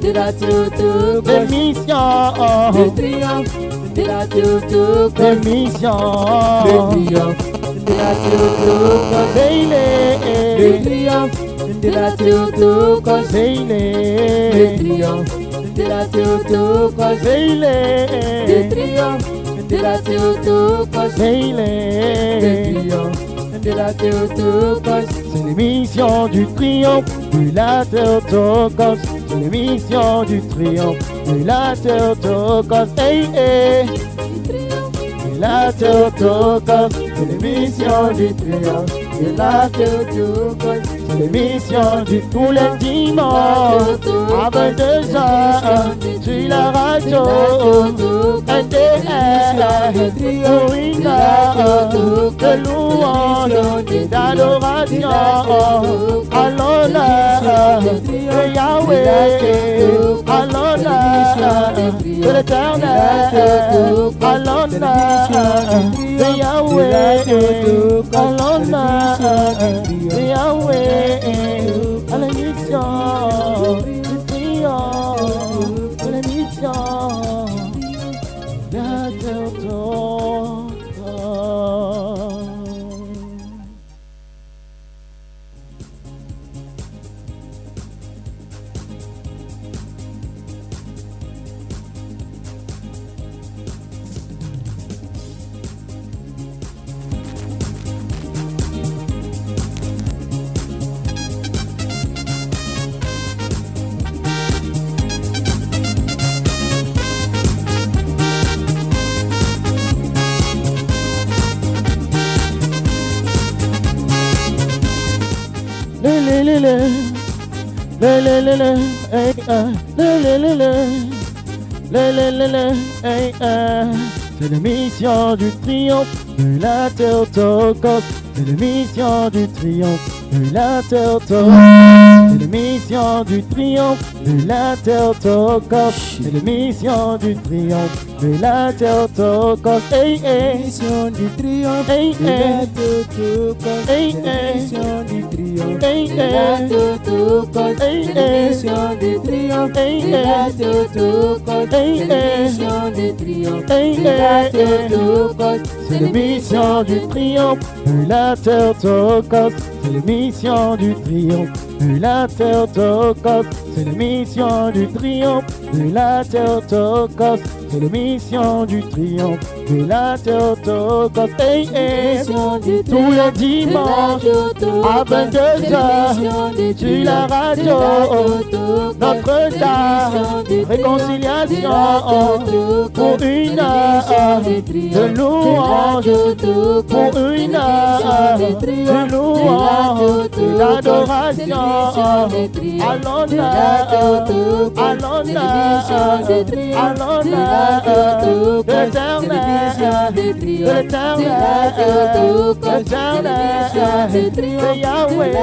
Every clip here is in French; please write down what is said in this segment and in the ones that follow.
de la toute L'émission le triomphe de la toute L'émission le triomphe de la toute le triomphe de la toute le triomphe de la toute le triomphe de la toute de la Théotokos. C'est l'émission du triomphe de la Théotokos. C'est l'émission du triomphe de la Théotokos. Hey, hey. De la Théotokos. C'est l'émission du triomphe de la Théotokos. C'est l'émission du tous les dimanches à 22h sur la radio NDR pour une heure de louange et d'adoration à l'honneur de Yahweh, à l'honneur de l'Éternel, à l'honneur de Yahweh, à l'honneur de Yahweh, à la mission du triomphe, à la mission de la C'est l'émission du triomphe de la Théotokos. C'est l'émission du triomphe de la Théotokos. C'est l'émission du triomphe de la Théotokos. C'est l'émission du triomphe de la Théotokos. Hey, hey. Mission du triomphe Hey, de la hey. Théotokos. Hey, C'est hey. mission du triomphe Hey, de la hey. Théotokos. Hey, C'est hey. mission du triomphe Hey, de la hey. Théotokos. Hey, C'est hey. mission du triomphe Hey, de la hey. Théotokos. C'est l'émission du triomphe de la Théotokos. C'est l'émission du triomphe de la Théotokos. C'est l'émission du triomphe de la Théotokos. C'est l'émission du triomphe de la Théotokos. Hey, hey. Mission du Tous les triomphe dimanches à 22h sur la radio Notre-Dame Réconciliation pour une heure de louange, pour une heure de louange et d'adoration à l'honneur, à l'honneur, à l'honneur de l'Éternel, de l'Éternel, de Yahweh,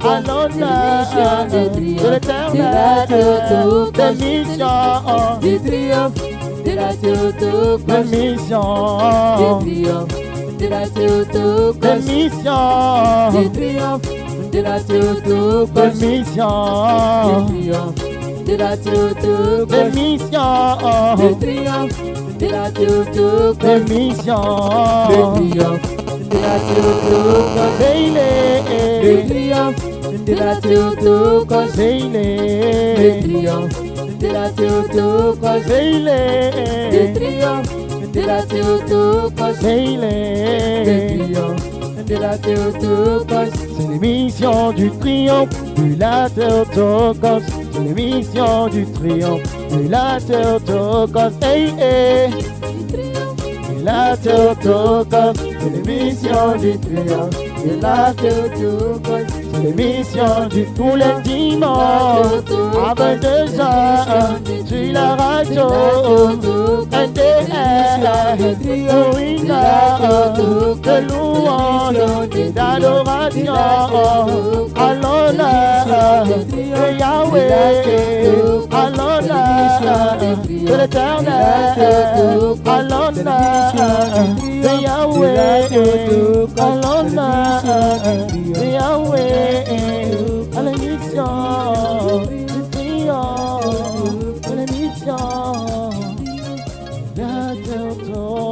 à l'honneur de l'Éternel, de mission, du triomphe de la Théotokos. de mission, Du triomphe de la Théotokos. de mission, Du triomphe de la Théotokos. de mission, Du triomphe de la Théotokos. de mission, Le triomphe de la Théotokos. de mission, Le triomphe de la Théotokos. Le triomphe de la Théotokos. Le triomphe de la Théotokos. Le triomphe de la Théotokos. Le triomphe de la Théotokos. C'est l'émission du triomphe de la Théotokos. C'est l'émission du triomphe de la Théotokos. Hey, hey. De la Théotokos. C'est l'émission du triomphe de la Théotokos. C'est l'émission du tous les dimanches à 22h sur la radio NDR pour une heure de louange et d'adoration à l'honneur de Yahweh, à l'honneur de l'Éternel, à l'honneur de Yahweh, à l'honneur de Yahweh, à la mission l'émission du triomphe, de l'émission de la Théotokos.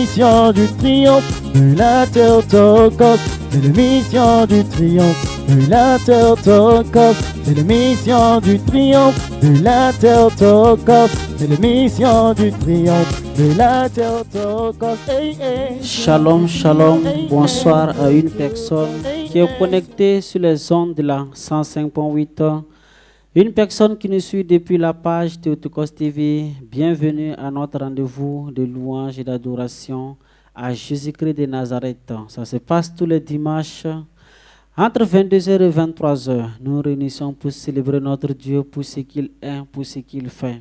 C'est l'émission du triomphe de la Théotokos. C'est l'émission du triomphe de la Théotokos. C'est l'émission du triomphe de la Théotokos. C'est l'émission du triomphe de la Théotokos. Shalom, shalom, bonsoir à une personne qui est connectée sur les ondes de la 105.8. Une personne qui nous suit depuis la page Théotokos TV. Bienvenue à notre rendez-vous de louange et d'adoration à Jésus-Christ de Nazareth. Ça se passe tous les dimanches entre 22h et 23h. Nous nous réunissons pour célébrer notre Dieu pour ce qu'il est, pour ce qu'il fait.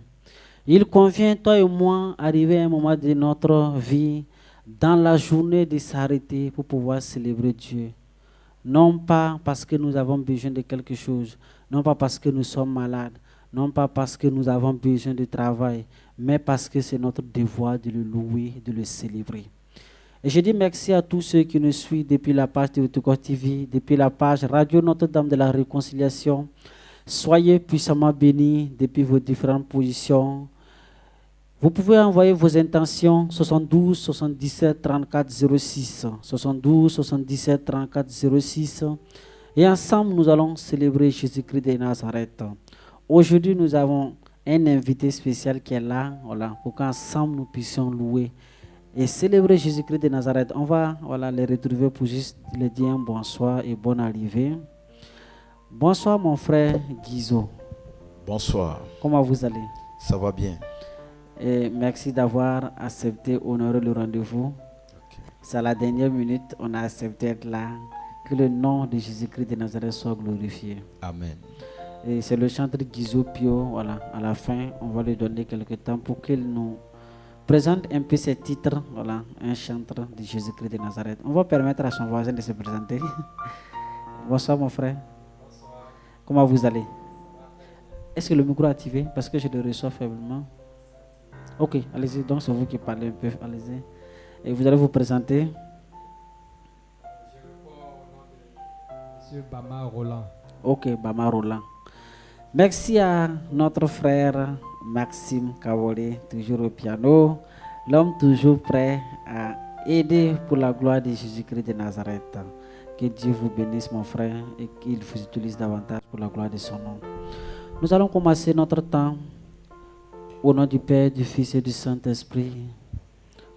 Il convient, toi et moi, arriver à un moment de notre vie, dans la journée, de s'arrêter pour pouvoir célébrer Dieu. Non pas parce que nous avons besoin de quelque chose, non pas parce que nous sommes malades, non pas parce que nous avons besoin de travail, mais parce que c'est notre devoir de le louer, de le célébrer. Et je dis merci à tous ceux qui nous suivent depuis la page Théotokos TV, depuis la page Radio Notre-Dame de la Réconciliation. Soyez puissamment bénis depuis vos différentes positions. Vous pouvez envoyer vos intentions 72 77 34 06 72 77 34 06 et ensemble nous allons célébrer Jésus-Christ de Nazareth. Aujourd'hui nous avons un invité spécial qui est là, voilà, pour qu'ensemble nous puissions louer et célébrer Jésus-Christ de Nazareth. On va les retrouver pour juste leur dire un bonsoir et bonne arrivée. Bonsoir mon frère Guizo. Bonsoir. Comment vous allez? Ça va bien. Et merci d'avoir accepté, honoré le rendez-vous. Okay. C'est à la dernière minute, on a accepté d'être là. Que le nom de Jésus-Christ de Nazareth soit glorifié. Amen. Et c'est le chanteur Guizo Pio. Voilà, à la fin, on va lui donner quelques temps pour qu'il nous présente un peu ses titres. Voilà, un chanteur de Jésus-Christ de Nazareth. On va permettre à son voisin de se présenter. Bonsoir mon frère. Bonsoir. Comment vous allez? Est-ce que le micro est activé? Parce que je le reçois faiblement. Ok, allez-y, donc c'est vous qui parlez un peu, allez-y. Et vous allez vous présenter. Je réponds au nom de Monsieur Bama Roland. Ok, Bama Roland. Merci à notre frère Maxime Kawole, toujours au piano, l'homme toujours prêt à aider pour la gloire de Jésus-Christ de Nazareth. Que Dieu vous bénisse mon frère et qu'il vous utilise davantage pour la gloire de son nom. Nous allons commencer notre temps. Au nom du Père, du Fils et du Saint-Esprit,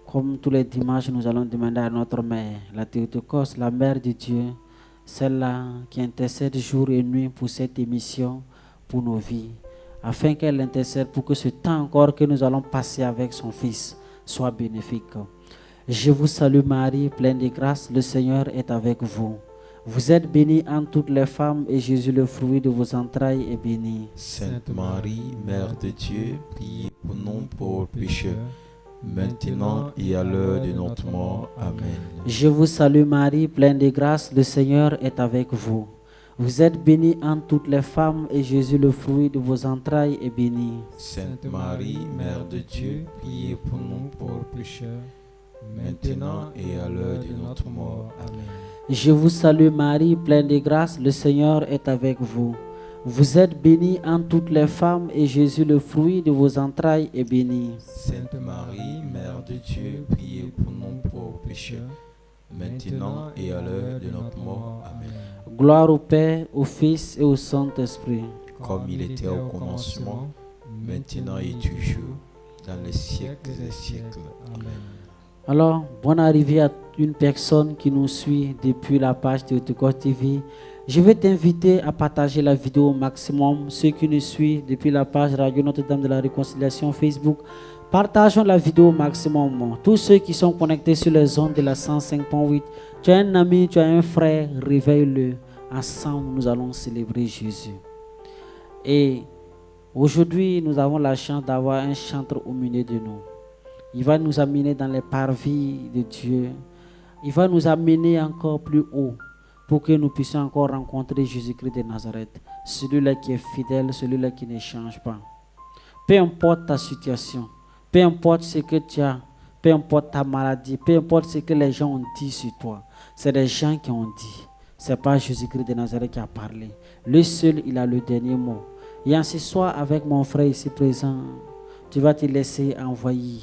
comme tous les dimanches, nous allons demander à notre mère, la Théotokos, la mère de Dieu, celle-là qui intercède jour et nuit pour cette émission, pour nos vies, afin qu'elle intercède pour que ce temps encore que nous allons passer avec son Fils soit bénéfique. Je vous salue Marie, pleine de grâce, le Seigneur est avec vous. Vous êtes bénie entre toutes les femmes et Jésus, le fruit de vos entrailles, est béni. Sainte Marie, Mère de Dieu, priez pour nous pauvres pécheurs, maintenant et à l'heure de notre mort. Amen. Je vous salue Marie, pleine de grâce, le Seigneur est avec vous. Vous êtes bénie entre toutes les femmes et Jésus, le fruit de vos entrailles, est béni. Sainte Marie, Mère de Dieu, priez pour nous pauvres pécheurs, maintenant et à l'heure de notre mort. Amen. Je vous salue Marie, pleine de grâce, le Seigneur est avec vous. Vous êtes bénie entre toutes les femmes et Jésus, le fruit de vos entrailles, est béni. Sainte Marie, Mère de Dieu, priez pour nous pauvres pécheurs, maintenant et à l'heure de notre mort. Amen. Gloire au Père, au Fils et au Saint-Esprit. Comme il était au commencement, maintenant et toujours, dans les siècles des siècles. Amen. Alors, bonne arrivée à une personne qui nous suit depuis la page Théotokos TV. Je vais t'inviter à partager la vidéo au maximum. Ceux qui nous suivent depuis la page Radio Notre-Dame de la Réconciliation Facebook, partageons la vidéo au maximum. Tous ceux qui sont connectés sur les ondes de la 105.8, tu as un ami, tu as un frère, réveille-le. Ensemble, nous allons célébrer Jésus. Et aujourd'hui, nous avons la chance d'avoir un chanteur au milieu de nous. Il va nous amener dans les parvis de Dieu. Il va nous amener encore plus haut pour que nous puissions encore rencontrer Jésus-Christ de Nazareth. Celui-là qui est fidèle, celui-là qui ne change pas. Peu importe ta situation, peu importe ce que tu as, peu importe ta maladie, peu importe ce que les gens ont dit sur toi. C'est des gens qui ont dit. Ce n'est pas Jésus-Christ de Nazareth qui a parlé. Le seul, il a le dernier mot. Et en ce soir, avec mon frère ici présent, tu vas te laisser envoyer.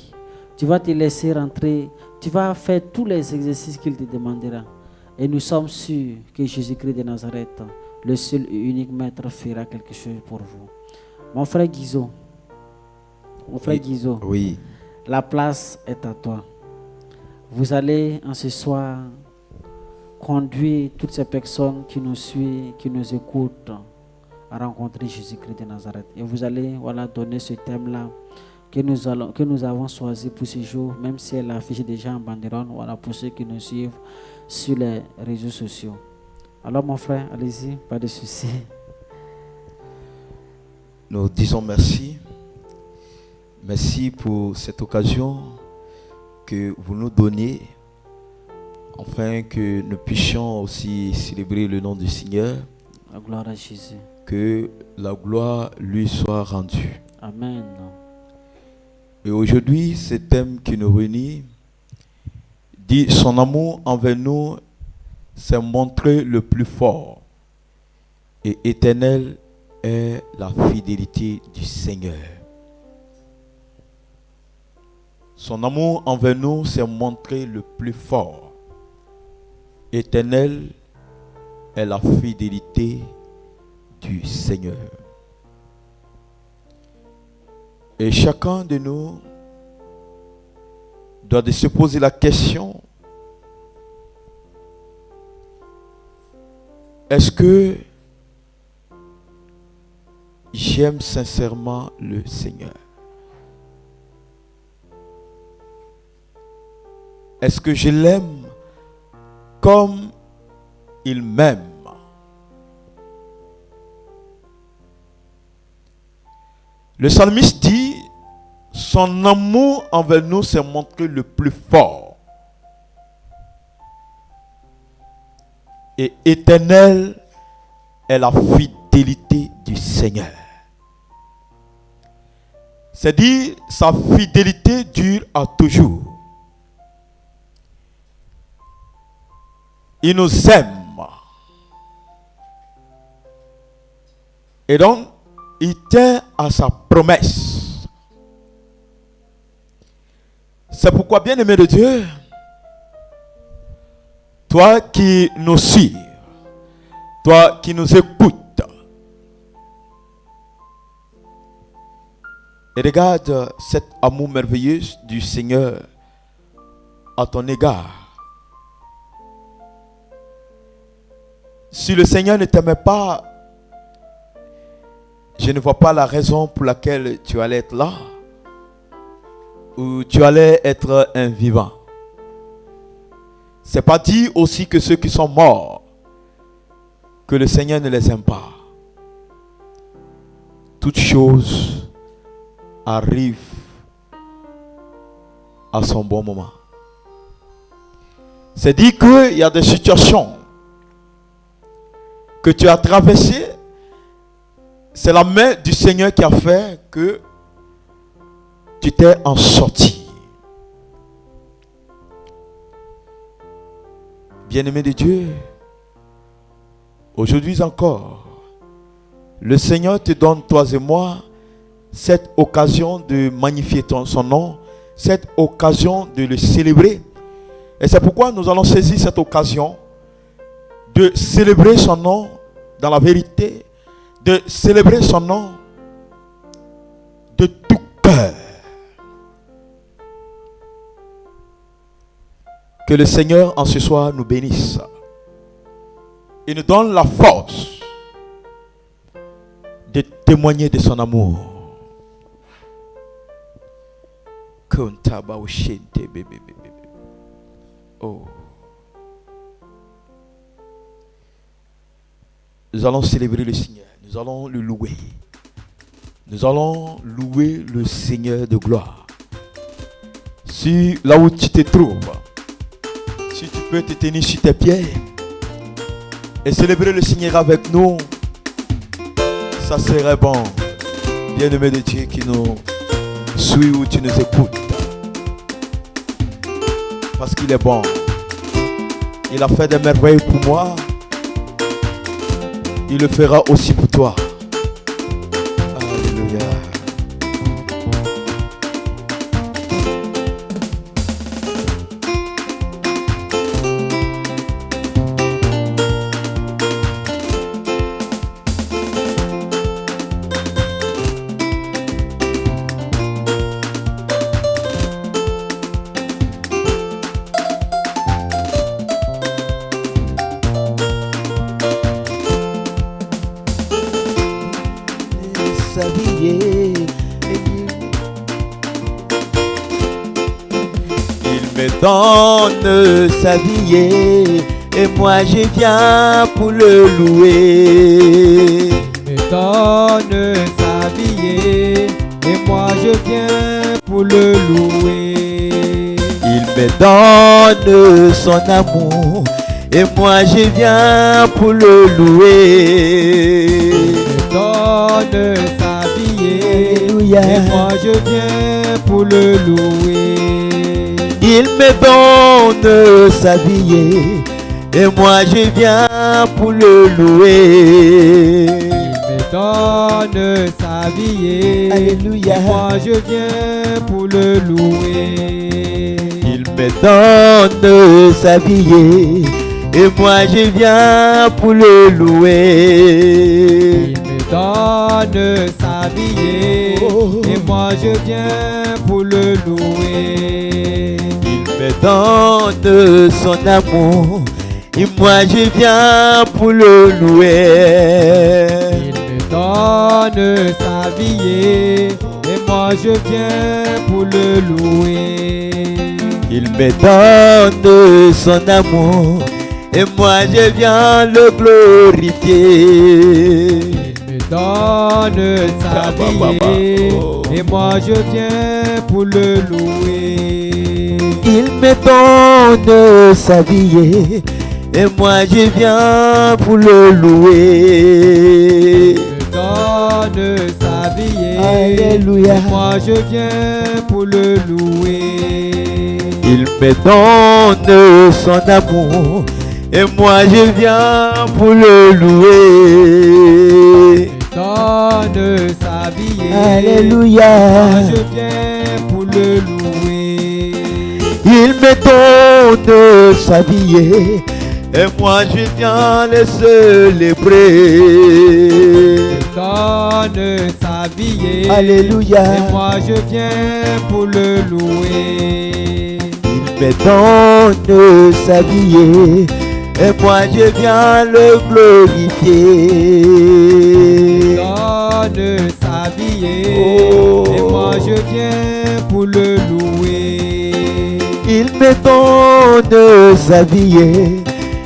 Tu vas te laisser rentrer. Tu vas faire tous les exercices qu'il te demandera. Et nous sommes sûrs que Jésus-Christ de Nazareth, le seul et unique maître, fera quelque chose pour vous. Mon frère Guizo, Oui. la place est à toi. Vous allez en ce soir conduire toutes ces personnes qui nous suivent, qui nous écoutent, à rencontrer Jésus-Christ de Nazareth. Et vous allez donner ce thème-là que nous avons choisi pour ce jour, même si elle affiche déjà en banderole, pour ceux qui nous suivent sur les réseaux sociaux. Alors mon frère, allez-y, pas de souci. Nous disons merci. Merci pour cette occasion que vous nous donnez, afin que nous puissions aussi célébrer le nom du Seigneur. La gloire à Jésus. Que la gloire lui soit rendue. Amen. Et aujourd'hui, ce thème qui nous réunit dit: son amour envers nous s'est montré le plus fort, et éternelle est la fidélité du Seigneur. Son amour envers nous s'est montré le plus fort. Éternelle est la fidélité du Seigneur. Et chacun de nous doit se poser la question: est-ce que j'aime sincèrement le Seigneur? Est-ce que je l'aime comme il m'aime? Le psalmiste dit: son amour envers nous s'est montré le plus fort, et éternelle est la fidélité du Seigneur. C'est-à-dire, sa fidélité dure à toujours. Il nous aime. Et donc, il tient à sa promesse. C'est pourquoi, bien-aimé de Dieu, toi qui nous suis, toi qui nous écoutes, et regarde cet amour merveilleux du Seigneur à ton égard. Si le Seigneur ne t'aimait pas, je ne vois pas la raison pour laquelle tu allais être là, ou tu allais être un vivant. C'est pas dit aussi que ceux qui sont morts, que le Seigneur ne les aime pas. Toutes choses arrivent à son bon moment. C'est dit qu'il y a des situations que tu as traversées. C'est la main du Seigneur qui a fait que tu t'es en sorti. Bien-aimé de Dieu, aujourd'hui encore, le Seigneur te donne, toi et moi, cette occasion de magnifier son nom, cette occasion de le célébrer. Et c'est pourquoi nous allons saisir cette occasion de célébrer son nom dans la vérité, de célébrer son nom de tout cœur. Que le Seigneur en ce soir nous bénisse Il nous donne la force de témoigner de son amour. Oh. Nous allons célébrer le Seigneur. Nous allons le louer. Nous allons louer le Seigneur de gloire. Si là où tu te trouves, si tu peux te tenir sur tes pieds et célébrer le Seigneur avec nous, ça serait bon. Bien-aimé de Dieu qui nous suit ou tu nous écoutes. Parce qu'il est bon. Il a fait des merveilles pour moi. Il le fera aussi pour toi. Alléluia. Donne sa vie et moi je viens pour le louer. Il me donne sa vie et moi je viens pour le louer. Il me donne son amour et moi je viens pour le louer. Il me donne sa vie et moi je viens pour le louer. Il me donne sa vie et moi je viens pour le louer. Il me donne sa vie Alléluia. et moi je viens pour le louer. Il me donne sa vie et moi je viens pour le louer. Il me donne sa vie et moi je viens pour le louer. Il me donne son amour et moi je viens pour le louer. Il me donne sa vie et moi je viens pour le louer. Il me donne son amour et moi je viens le glorifier. Il me donne sa vie et moi je viens pour le louer. Il me donne sa vie et moi je viens pour le louer. Il me donne sa vie Alléluia. et moi je viens pour le louer. Il me donne son amour et moi je viens pour le louer. Il me donne sa vie Alléluia. et moi je viens pour le louer. Il me donne sa vie et moi je viens le célébrer. Il me donne sa vie Alléluia. et moi je viens pour le louer. Il me donne sa vie et moi je viens le glorifier. Il me donne sa vie et moi je viens pour le louer. Il me donne sa vie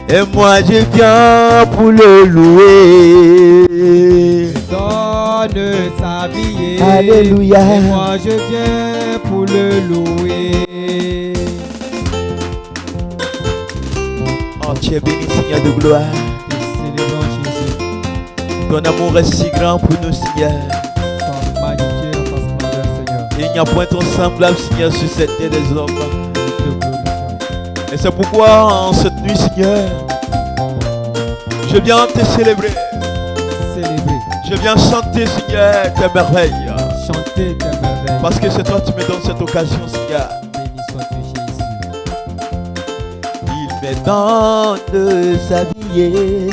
et moi je viens pour le louer. Il me donne sa vie Alléluia. et moi je viens pour le louer. Oh, tu es béni, Seigneur de gloire. Te célébrons Jésus, Ton amour est si grand pour nous, Seigneur. sans magnifier ta splendeur, Seigneur. Il n'y a point ton semblable, Seigneur, sur cette terre des hommes. Te glorifions. Et c'est pourquoi, en cette nuit, Seigneur, je viens te célébrer. Célébrer, Je viens chanter, Seigneur, tes merveilles. chanter tes merveilles. Parce que c'est toi qui me donnes cette occasion, Seigneur. Béni sois-tu, Jésus. Il me donne sa vie et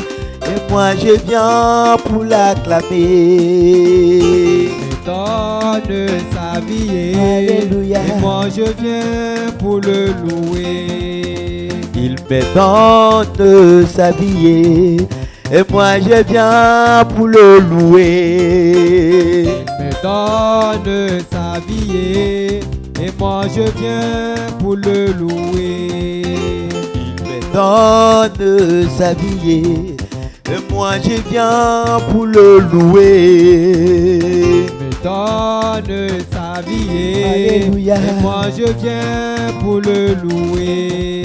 moi je viens pour l'acclamer. Il me donne sa vie Alléluia. et moi je viens pour le louer. Il me donne sa vie et moi je viens pour le louer. Il me donne sa vie et moi je viens pour le louer. Il me donne sa vie et moi je viens pour le louer. Il me donne sa vie Alléluia. et moi je viens pour le louer.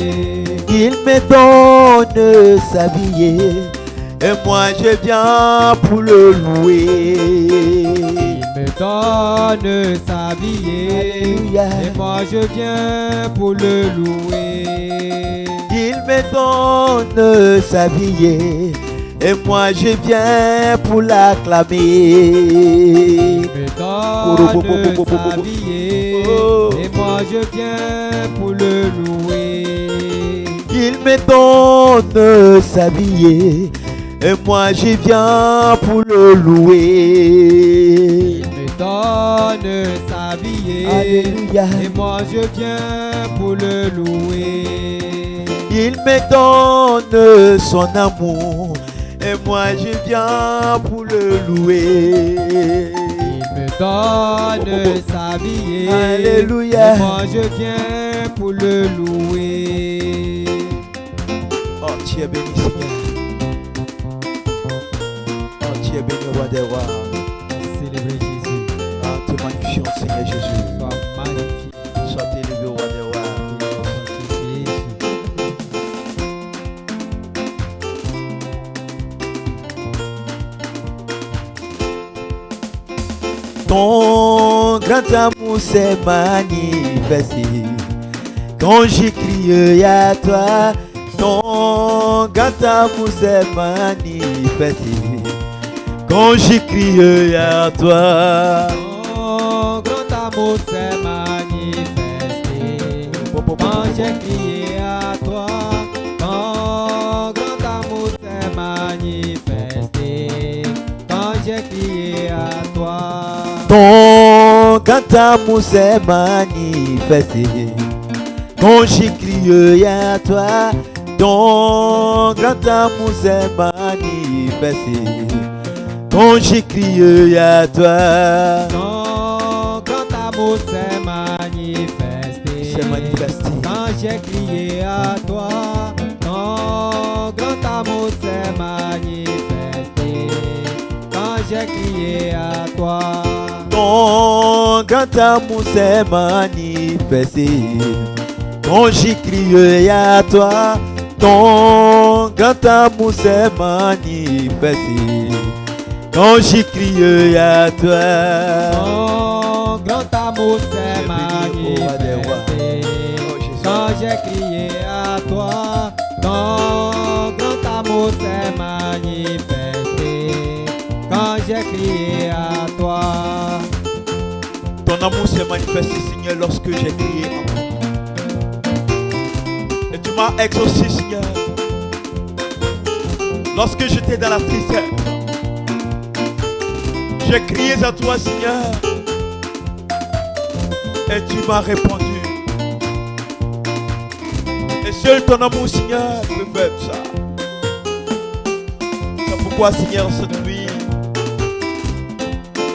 Il me donne sa vie et moi je viens pour le louer. Il me donne sa vie Alléluia. et moi je viens pour le louer. Il me donne sa vie et moi je viens pour l'acclamer. Il me donne sa vie et moi je viens pour le louer. Il me donne sa vie et moi je viens pour le louer. Il me donne sa vie Alléluia. et moi je viens pour le louer. Il me donne son amour et moi je viens pour le louer. Il me donne sa vie Alléluia. et moi je viens pour le louer. Oh, tu es béni, Seigneur. Oh, tu es béni, roi des rois. Célébrer Jésus. Ah, te magnifions, Seigneur Jésus. Sois magnifié. Sois élevé, roi des rois. Sanctifié, Jésus. Ton grand amour s'est manifesté quand j'ai crié à toi. Ton grand amour s'est manifesté quand j'ai crié à toi. Ton grand amour s'est manifesté quand j'ai crié à toi. Ton grand amour s'est manifesté quand j'ai crié à toi. Ton grand amour s'est manifesté quand j'ai crié à toi. Ton grand amour s'est manifesté quand j'ai crié à toi. Ton grand amour s'est manifesté quand j'ai crié à toi. Ton grand amour s'est manifesté quand j'ai crié à toi. Ton grand amour s'est manifesté quand j'ai crié à toi. Ton grand amour s'est manifesté quand j'ai crié à toi. Ton grand amour s'est manifesté quand j'ai crié à toi. Ton grand amour s'est manifesté quand j'ai crié à toi. Ton amour s'est manifesté, Seigneur, lorsque j'ai crié à toi. Et tu m'as exaucé, Seigneur. Lorsque j'étais dans la tristesse, j'ai crié à toi, Seigneur. Et tu m'as répondu. Et seul ton amour, Seigneur, peut faire ça. C'est pourquoi, Seigneur, cette nuit,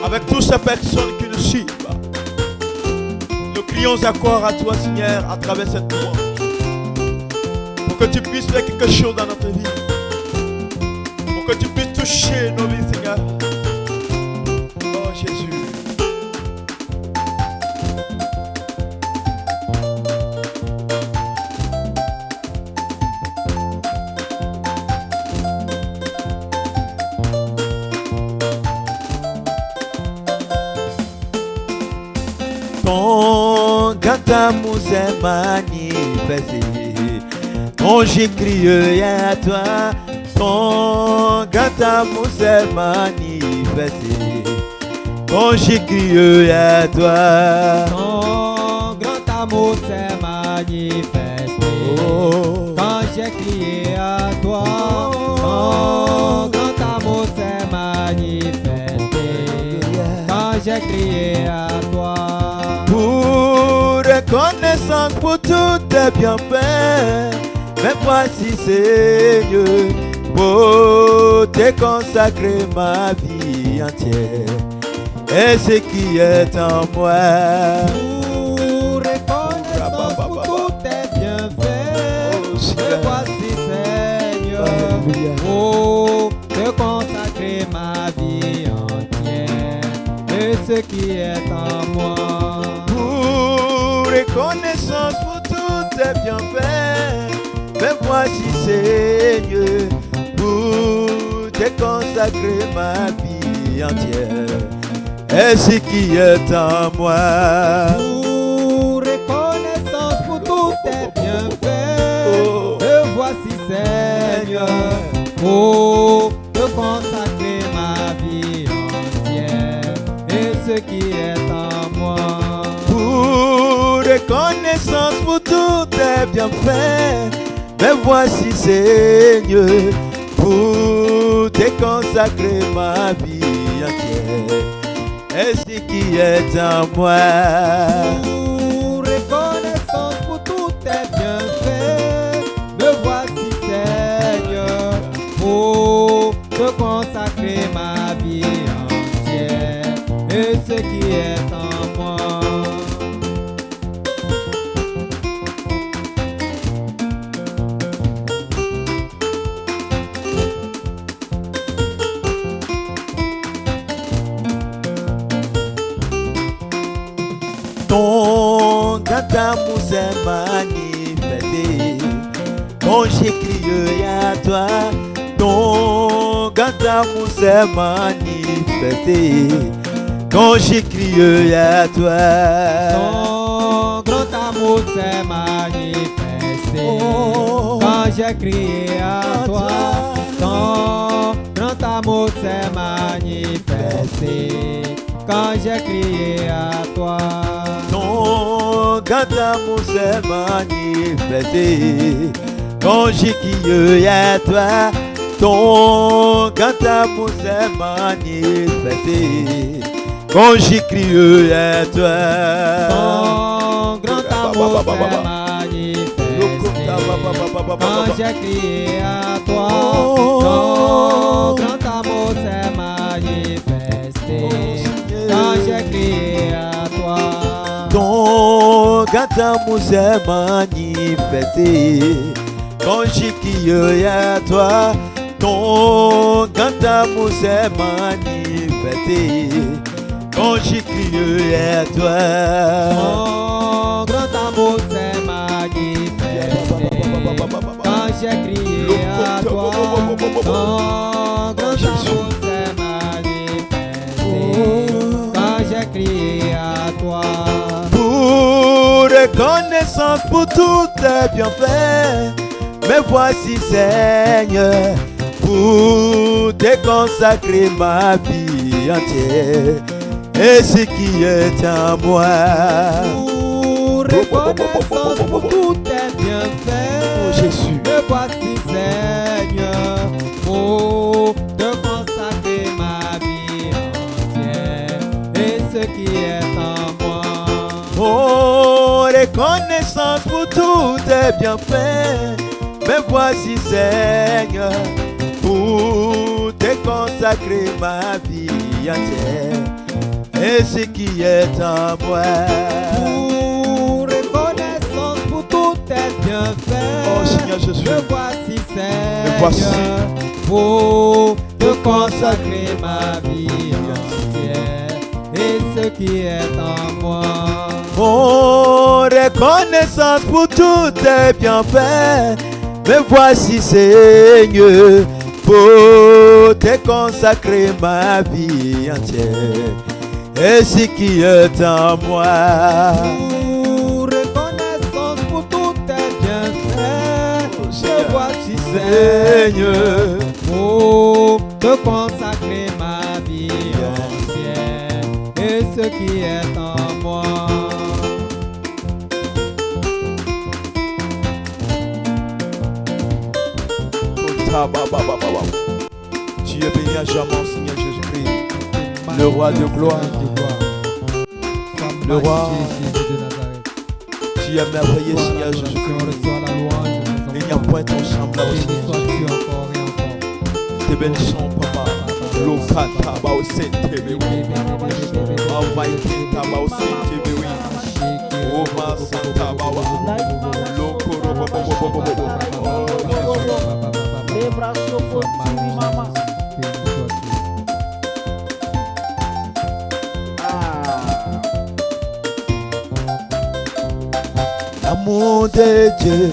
avec toutes ces personnes qui nous suivent, nous crions encore à toi, Seigneur, à travers cette louange, pour que tu puisses faire quelque chose dans notre vie, pour que tu puisses toucher nos vies, Seigneur. Oh Jésus. Ton grand amour s'est manifesté quand j'ai crié à toi. Ton grand amour s'est manifesté quand j'ai crié à toi. Ton grand amour s'est manifesté quand j'ai crié à toi. Ton grand amour s'est manifesté quand j'ai crié à toi. Pour reconnaissance pour tout tes bienfaits, mais voici Seigneur, pour te consacrer ma vie entière et ce qui est en moi. Pour reconnaissance pour tous tes bienfaits, me voici Seigneur, pour te consacrer ma vie entière et ce qui est en moi. Pour reconnaissance pour tous tes bienfaits, me voici Seigneur, pour te consacrer ma vie entière et ce qui est en moi. Pour reconnaissance pour tous tes bienfaits, me voici Seigneur, pour te consacrer ma vie entière et ce qui est en moi. Pour reconnaissance pour tous tes bienfaits, me voici Seigneur, pour te consacrer ma vie entière et ce qui est en moi. Pour reconnaissance pour tous tes bienfaits, me voici Seigneur, pour te consacrer ma vie entière et ce qui est en moi. Ton grand amour s'est manifesté quand j'ai crié à toi. Ton grand amour s'est manifesté quand j'ai crié à toi. Ton grand amour s'est manifesté quand j'ai crié à toi. Ton grand amour s'est manifesté quand j'ai crié à toi. Ton grand amour s'est manifesté quand j'ai crié à toi. Ton grand amour s'est manifesté quand j'ai crié à toi. Ton grand amour s'est manifesté quand j'ai crié à toi. Ton grand amour s'est manifesté quand j'ai crié à toi. Ton grand amour s'est manifesté quand j'ai crié à toi. Ton grand amour s'est manifesté quand j'ai crié à toi. Ton grand amour s'est manifesté quand j'ai crié à toi. Ton grand amour s'est manifesté quand j'ai crié à toi. Pour reconnaissance pour tous tes bienfaits, me voici Seigneur, pour te consacrer ma vie entière et ce qui est en moi. Pour reconnaissance pour tous tes bienfaits, Jésus, me voici Seigneur, pour te consacrer ma vie entière et ce qui est en moi. pour reconnaissance pour tous tes bienfaits, me voici Seigneur, pour te consacrer ma vie entière et ce qui est en moi. Pour reconnaissance pour tous tes bienfaits, Oh Seigneur Jésus, me voici Seigneur, voici. pour te consacrer ma vie entière et ce qui est en moi. pour reconnaissance pour tous tes bienfaits, me voici Seigneur, pour te consacrer ma vie entière et ce qui est en moi. Pour reconnaissance pour tous tes bienfaits, me voici Seigneur, pour te consacrer ma vie entière et ce qui est en moi. tu es béni à jamais, Seigneur Jésus-Christ, le roi de gloire, le roi. Tu es merveilleux, Seigneur Jésus-Christ. Il n'y a point ton semblable, Seigneur. te bénissons, papa. Lokata baosente bewi. Amaikita baosente bewi. Oma santa bawa. Lokoro bobo. Les bras sur vos petits, maman. L'amour de Dieu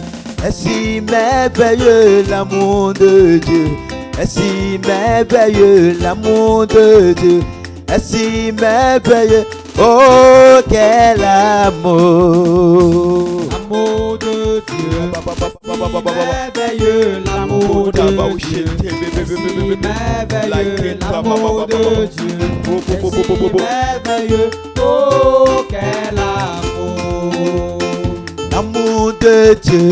est si merveilleux, l'amour de Dieu est si merveilleux, l'amour de Dieu est si merveilleux. Oh, quel amour! L'amour de Dieu, merveilleux, l'amour de Dieu, si merveilleux, l'amour de Dieu, si merveilleux, oh quel amour! L'amour de Dieu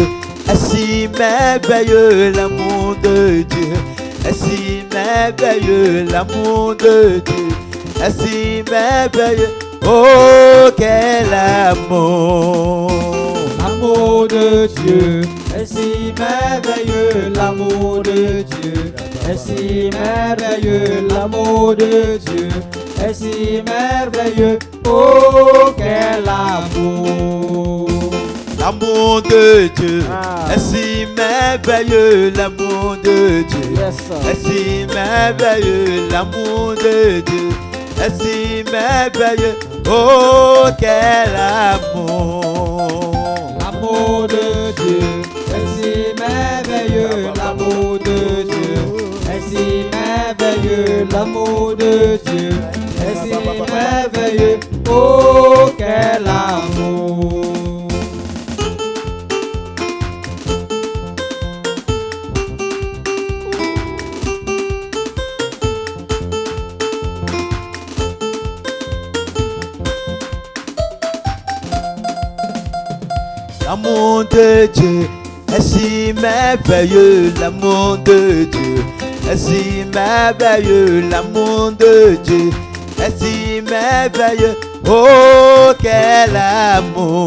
est si merveilleux, l'amour de Dieu est si merveilleux, l'amour de Dieu est si merveilleux. Oh, quel amour! L'amour de Dieu est si merveilleux, l'amour de Dieu est si merveilleux, l'amour de Dieu est si merveilleux. Oh, quel amour! L'amour de Dieu est si merveilleux, l'amour de Dieu est si merveilleux, l'amour de Dieu est si merveilleux. Oh, quel amour! L'amour de Dieu est si merveilleux, l'amour de Dieu est si merveilleux, l'amour de Dieu est si merveilleux. Oh, quel amour! L'amour de Dieu est si merveilleux, l'amour de Dieu est si merveilleux, l'amour de Dieu est si merveilleux. Oh, quel amour!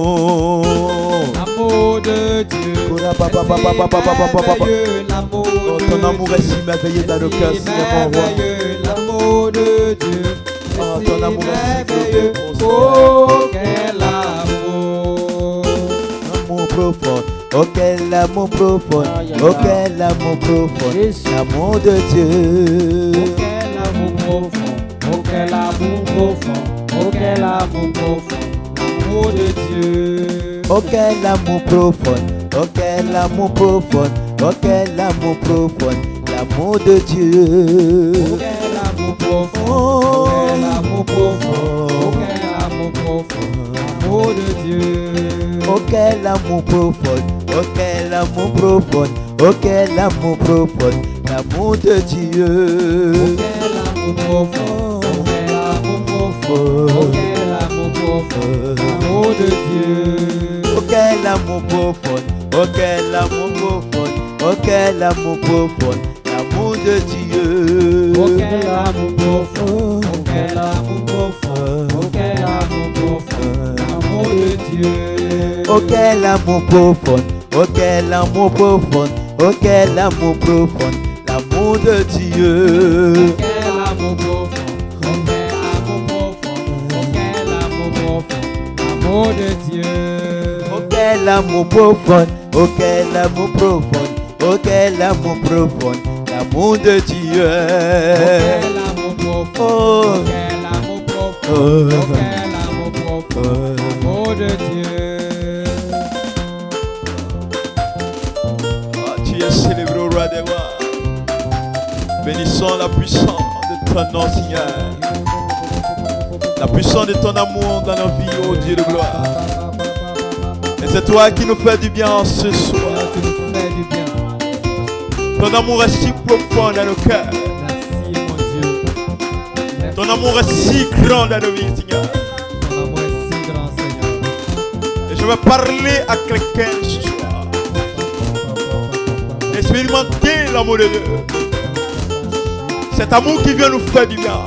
L'amour de Dieu est si merveilleux, l'amour de Dieu. Ton amour est si merveilleux dans nos cœurs, Seigneur mon roi. L'amour de Dieu est ton amour si est si merveilleux. glorieux. Oh, quel amour! Amour profond, oh quel amour profond, oh quel amour profond, l'amour de Dieu. Oh, quel amour profond, oh quel amour profond, oh quel amour profond, l'amour de Dieu. Oh quel amour profond, oh quel amour profond, oh quel amour profond, l'amour de Dieu. Oh, quel amour profond, oh quel amour profond, oh quel amour profond, l'amour de Dieu. Oh quel amour profond, oh quel amour profond, oh quel amour profond, l'amour de Dieu. Oh, quel amour profond, oh quel amour profond, oh quel amour profond, l'amour de Dieu. Oh quel amour profond, oh quel amour profond, oh quel amour profond, l'amour de Dieu. Oh, quel amour profond, oh quel amour profond, oh quel amour profond, l'amour de Dieu. Oh quel amour profond, oh quel amour profond, oh quel amour profond, l'amour de Dieu. Oh, quel amour profond, oh quel amour profond, oh quel amour profond, l'amour de Dieu. Oh quel amour profond, oh quel amour profond, oh quel amour profond, l'amour de Dieu. Quel amour profond, quel amour profond, oh quel amour profond, l'amour de Dieu. Oh, tu es célébré au roi des rois. Bénissons la puissance de ton nom, Seigneur. La puissance de ton amour dans nos vies, oh Dieu de gloire. Et c'est toi qui nous fais du bien ce soir. Tu nous fais du bien. Ton amour est si profond dans nos cœurs. Merci mon Dieu. Merci. Ton amour est si grand dans nos vies, Seigneur. Ton amour est si grand, Seigneur. Et je vais parler à quelqu'un ce soir. Expérimenter l'amour de Dieu. Cet amour qui vient nous faire du bien.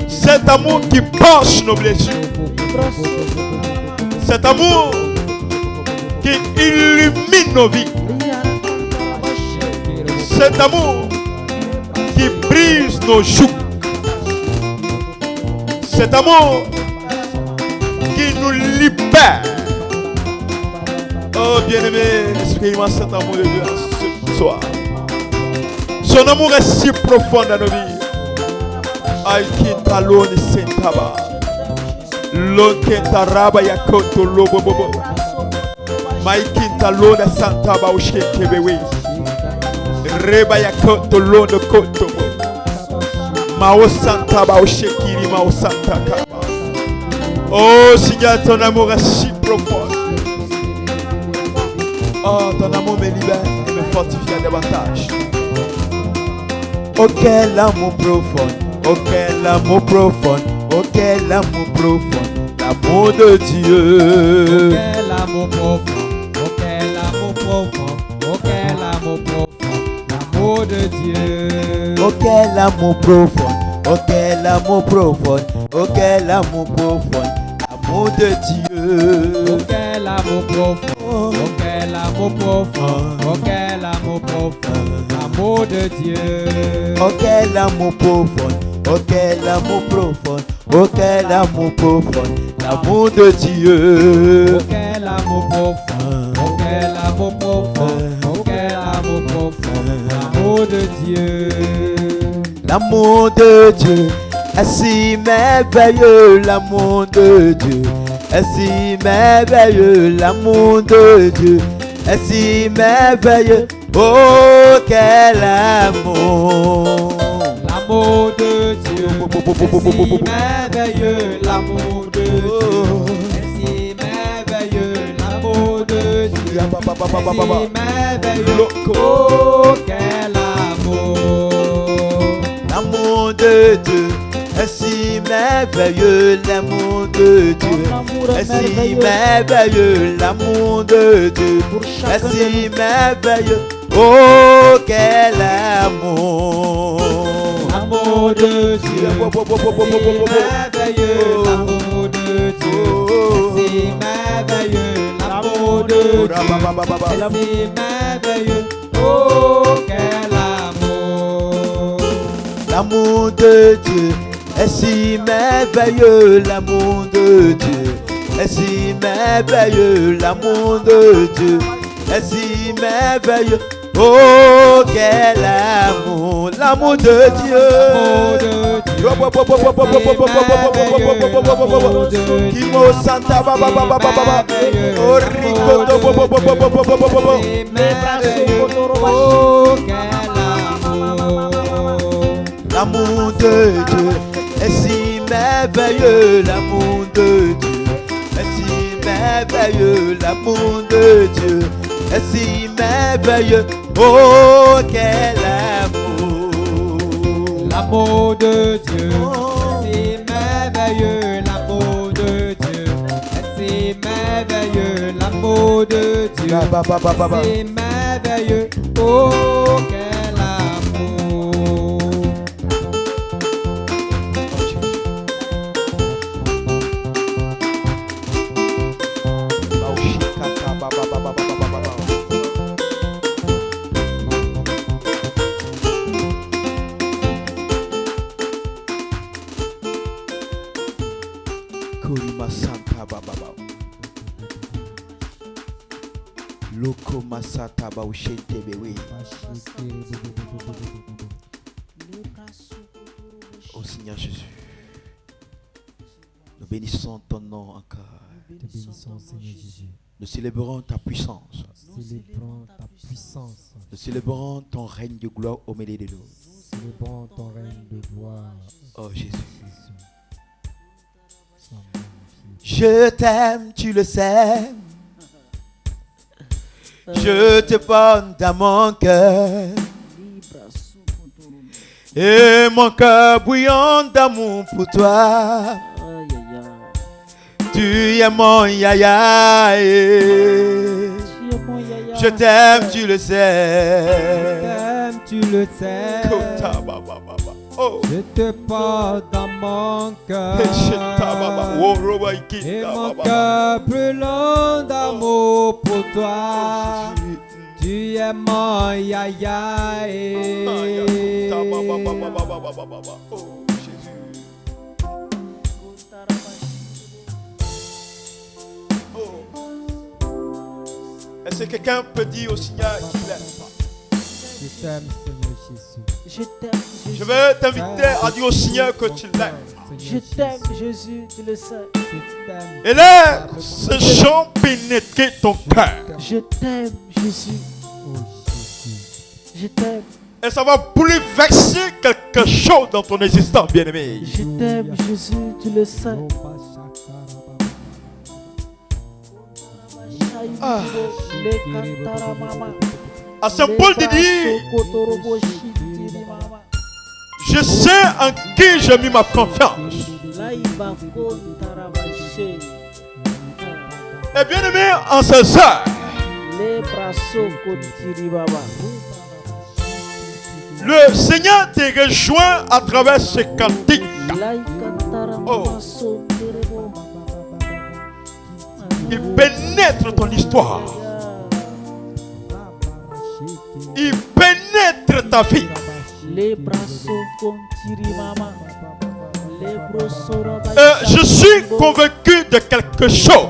Cet amour qui penche nos blessures. Cet amour qui illumine nos vies. Cet amour brise nos jougs. Cet amour qui nous libère. Oh bien-aimé, exprimez cet amour de Dieu ce soir. Son amour est si profond dans nos vies. Aïe, qui talonne Sentaba. L'onkentaraba yakoto lobobobo. Maïkinta lona Santaba Ushentebewe. Reba yakoto lono koto. Mao Santaba Ushekiri Mao Santaka. Oh Seigneur, ton amour est si profond. Oh, ton amour me libère et me fortifie davantage. Oh quel amour profond. Oh quel amour profond, oh quel amour profond, l'amour de Dieu. Oh quel amour profond, oh quel amour profond, oh quel amour profond, l'amour de Dieu. Oh quel amour profond, oh quel amour profond, oh quel amour profond, l'amour de Dieu. Oh quel amour profond, oh quel amour profond, oh quel amour profond, l'amour de Dieu. Oh quel amour profond. Oh quel amour profond, oh quel amour profond, l'amour de Dieu. Oh quel amour profond, oh quel amour profond, oh quel amour profond, l'amour de Dieu. L'amour de Dieu est si merveilleux, l'amour de Dieu est si merveilleux, l'amour de Dieu est si merveilleux. Oh quel amour. L'amour de Dieu est si merveilleux, l'amour de Dieu est si merveilleux, l'amour de Dieu est si merveilleux. Oh quel amour. L'amour de Dieu est si merveilleux, l'amour de Dieu est si merveilleux, l'amour de Dieu est si merveilleux. Oh quel amour. L'amour de Dieu est merveilleux, l'amour de Dieu est si merveilleux, l'amour de Dieu est si merveilleux. Oh quel amour. L'amour de Dieu est si merveilleux, l'amour de Dieu est si merveilleux, l'amour de Dieu est si merveilleux. Oh quel amour, l'amour de Dieu. Kimo Santa Baba Baba Baba. Oh Rico. Oh quel amour. L'amour de Dieu est si merveilleux, l'amour de Dieu est si merveilleux, l'amour de Dieu est si merveilleux. Oh quel amour. L'amour de Dieu est si merveilleux, l'amour de Dieu est si merveilleux, l'amour de Dieu est si merveilleux. Oh quel amour. Loko masata ba ushente bewe. Oh Seigneur Jésus, nous bénissons ton nom encore. Te bénissons, Seigneur Jésus. Nous célébrons ta puissance. Célébrons ta puissance. Nous célébrons ton règne de gloire au milieu de nous. Célébrons ton règne de gloire. Oh Jésus. Je t'aime, tu le sais. Je te porte dans mon cœur. Et mon cœur bouillant d'amour pour toi. Tu es mon yaya. Je t'aime, tu le sais. Je t'aime, tu le sais. Oh. Je te porte dans mon cœur. Et mon cœur brûlant d'amour pour toi. Tu Tu es mon yaya. Oh Jésus. Oh. Est-ce que quelqu'un peut dire au Seigneur qu'il l'aime? Je t'aime, Seigneur Jésus. Je t'aime, Jésus. Je veux t'inviter à dire au Seigneur que tu l'aimes. Je t'aime, Jésus, tu le sais. Je t'aime. Et là, ce chant pénétrer ton cœur. Je t'aime, Jésus. Oh Jésus. Je t'aime. Et ça va bouleverser quelque chose dans ton existence, bien-aimé. Je t'aime, Jésus, tu le sais. Ah. Les cantara mama. À symbole de dire, je sais en qui j'ai mis ma confiance. Et bien-aimé, en ce heure, le Seigneur te rejoint à travers ce cantique. Oh. Il pénètre ton histoire. Il pénètre ta vie. Je suis convaincu de quelque chose.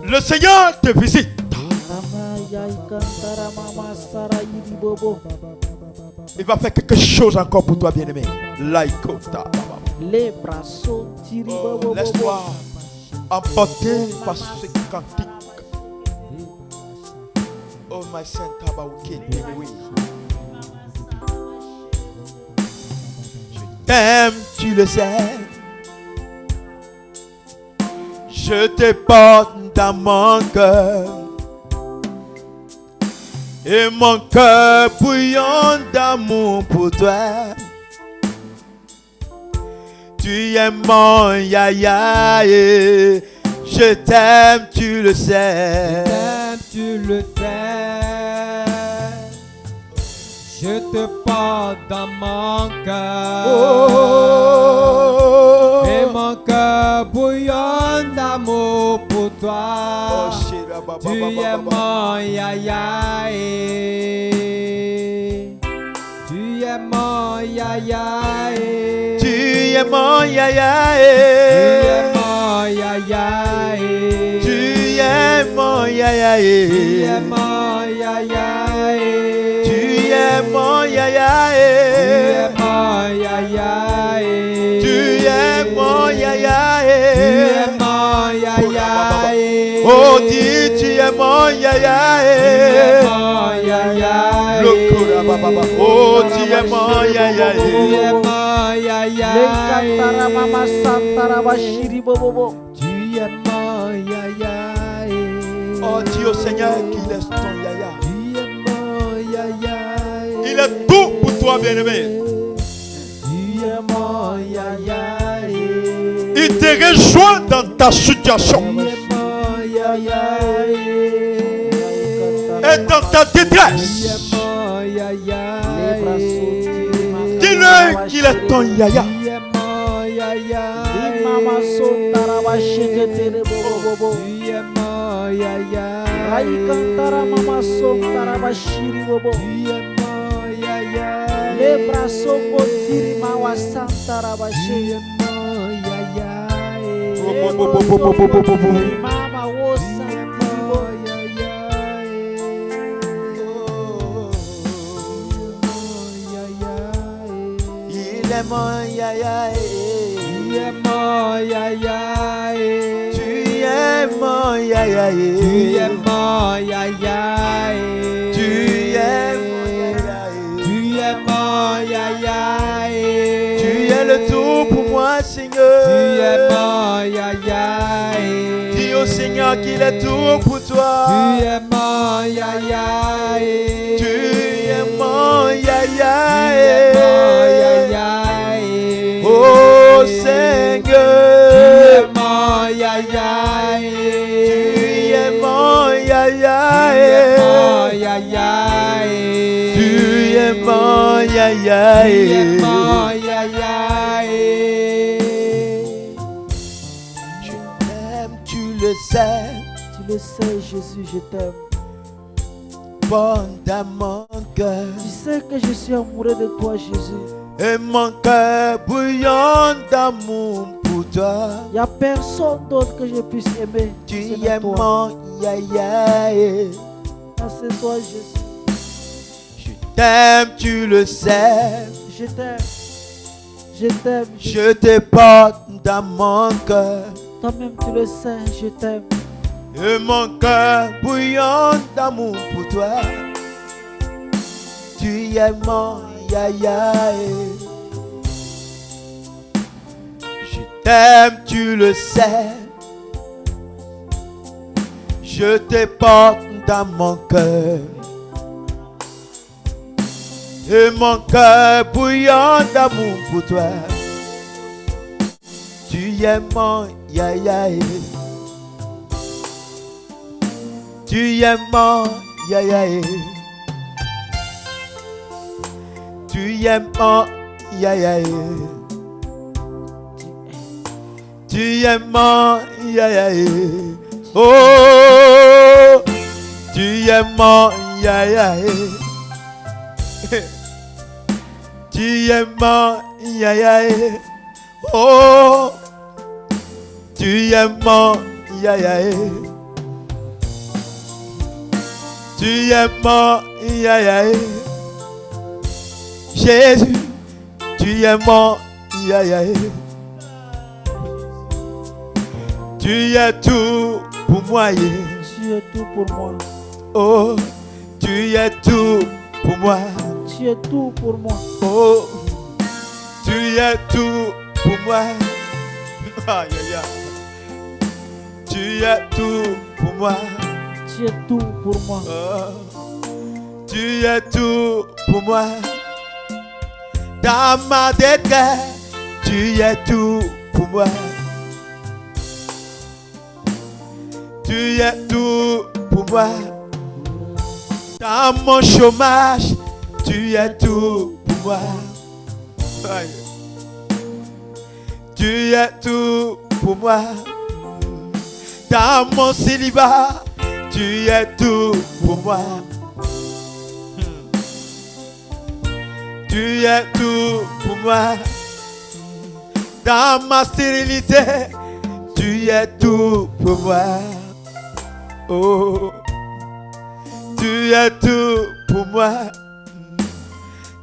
Le Seigneur te visite. Il va faire quelque chose encore pour toi, bien-aimé. Laïkota. Oh, laisse-toi emporter par ce cantique. Oh, my Santa Baouké. Je t'aime, tu le sais. Je te porte dans mon cœur. Et mon cœur bouillonne d'amour pour toi. Tu es mon yaya et je t'aime, tu le sais. Je t'aime, tu le sais. Je te porte dans mon cœur. Oh. Et mon cœur bouillonne d'amour pour toi. Tu es mon yaya. Tu es mon yaya. Tu es mon yaya. Tu es mon yaya. Tu es mon yaya. Tu es mon yaya. Tu es mon yaya. Tu es mon yaya. Oh, dis tu es mon yaya. Oh, tu es mon yaya. Tu es mon yaya. Tu es mon yaya. Oh, dis au Seigneur qu'il est ton yaya. Tu es mon yaya. Il est tout pour toi, bien-aimé. Tu es mon yaya. Il te rejoint dans ta situation. Tu es mon yaya. Et dans ta détresse. Tu es mon yaya. Dis-le qu'il est ton yaya. Tu es mon yaya. Tu es mon yaya. Les bras sont continrés, ma wa santara ba Tu es mon yaya. mama wo santiri Il est mon yaya. Tu es mon yaya. Tu es mon yaya. Tu es mon yaya. Tu es mon yaya. Tu es mon yaya. Tu es le tout pour moi, Seigneur. Tu es mon yaya. Dis au Seigneur qu'il est tout pour toi. Tu es mon yaya. Tu es mon yaya. Oh Seigneur. Tu es mon yaya. Tu es mon yaya. Tu es mon yaya. Tu es mon yaya. Je t'aime, tu le sais. le sais, Jésus, je t'aime. Dans mon cœur. Tu sais que je suis amoureux de toi, Jésus. Et mon cœur bouillonne d'amour pour toi. Il n'y a personne d'autre que je puisse aimer. Tu C'est es toi. mon yaya. Ah, c'est toi, Jésus. Je t'aime, tu le sais. Je t'aime. Je t'aime. Je te porte dans mon cœur. Toi-même, tu le sais, je t'aime. Et mon cœur bouillonne d'amour pour toi. Tu es mon yaya. Je t'aime, tu le sais. Je te porte dans mon cœur. Et mon cœur bouillonne d'amour pour toi. Tu es mon yaya. Tu es mon yaya. Tu es mon yaya. Tu es mon yaya. Oh, tu es mon yaya. Tu es mon yaya. Oh, tu es mon yaya. Tu es mon yaya. Jésus, tu es mon yaya. Tu es tout pour moi. Tu es tout pour moi. Oh, tu es tout pour moi. Tu es tout pour moi. Oh, tu es tout pour moi. Aïe, aïe, aïe. Tu es tout pour moi. Tu es tout pour moi. Oh, tu es tout pour moi. Dans ma détresse, tu es tout pour moi. Tu es tout pour moi. Dans mon chômage, tu es tout pour moi. Aïe. Tu es tout pour moi. Dans mon célibat, tu es tout pour moi. Tu es tout pour moi. Dans ma stérilité, tu es tout pour moi. Oh, tu es tout pour moi.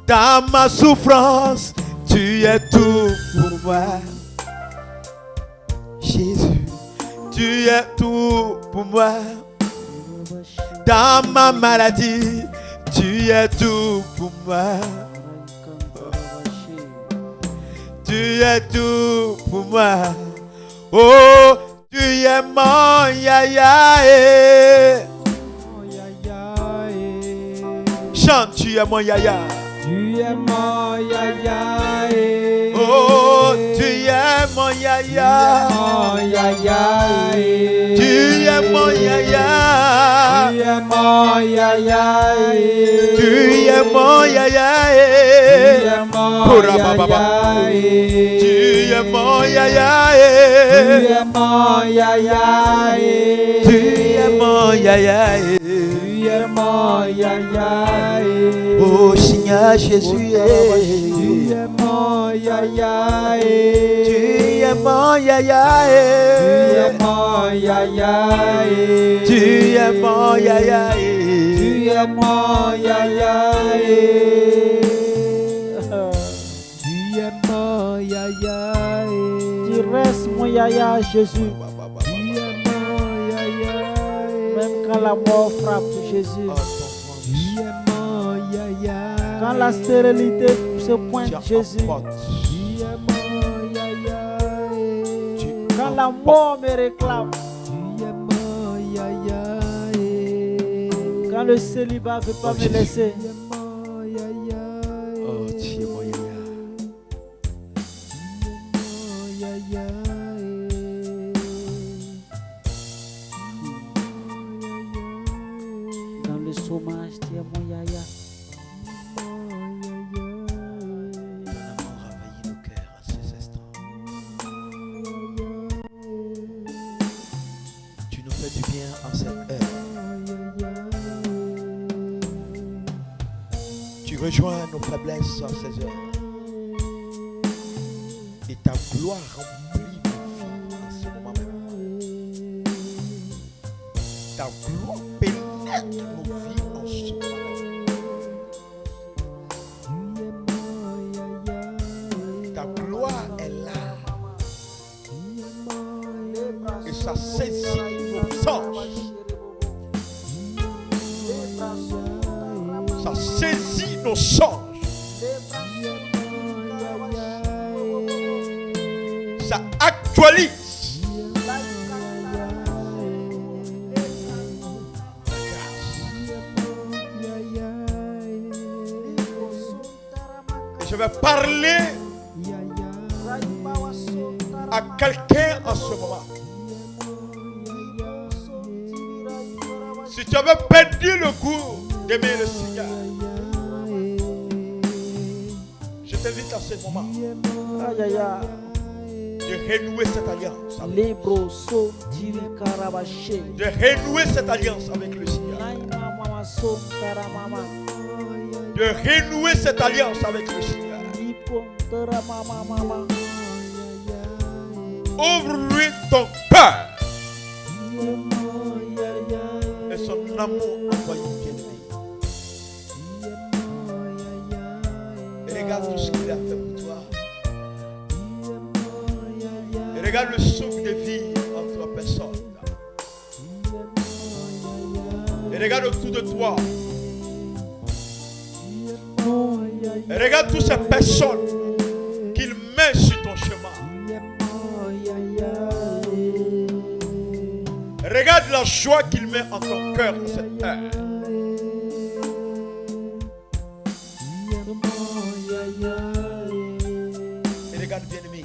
Dans ma souffrance, tu es tout pour moi. Jésus, tu es tout pour moi. Dans ma maladie, tu es tout pour moi. Tu es tout pour moi. Oh, tu es mon yaya. Chante, tu es mon yaya. Tu es mon yaya. Oh, tu es mon yaya. Mon yaya. Tu es mon yaya. Tu es mon yaya. Tu es mon yaya. Tu es mon yaya. Tu es mon yaya. Tu es mon yaya. Tu es mon yaya. Tu es mon yaya. Oh Seigneur Jésus. Tu es mon yaya. Tu es mon yaya. Tu es mon yaya. Tu es mon yaya. Tu es mon yaya. Tu es mon yaya. Tu restes mon yaya, Jésus. Tu es mon yaya. Même quand la mort frappe, Jésus. Tu es mon yaya. Quand la stérilité se pointe, Jésus. Tu es mon yaya. Quand la mort me réclame. Tu es mon yaya. Quand le célibat ne veut pas me laisser. Tu es mon yaya. Oh, tu es mon yaya. Mon yaya. Dans le chômage, tu es mon yaya. Nous allons réveiller nos cœurs à ces instants. Tu nous fais du bien en ces rejoins nos faiblesses en ces heures. Et ta gloire remplit nos vies en ce moment même. Ta gloire pénètre nos vies en ce moment même. Ta gloire est là. Et ça saisit nos sens. Ça saisit nos sens. Ça actualise la grâce. Et je vais parler à quelqu'un en ce moment. Si tu avais perdu le goût d'aimer le Seigneur, je t'invite à ce moment de renouer cette alliance. De renouer cette alliance avec le Seigneur. De renouer cette alliance avec le Seigneur. Ouvre-lui ton cœur. Et son amour envoyé bien-aimé. Et regarde tout ce qu'il a fait pour toi. Et regarde le souffle de vie entre personnes. Et regarde autour de toi. Et regarde toutes ces personnes qu'il met sur ton chemin. Regarde la joie qu'il met en ton cœur en cette heure. Et regarde, bien-aimé,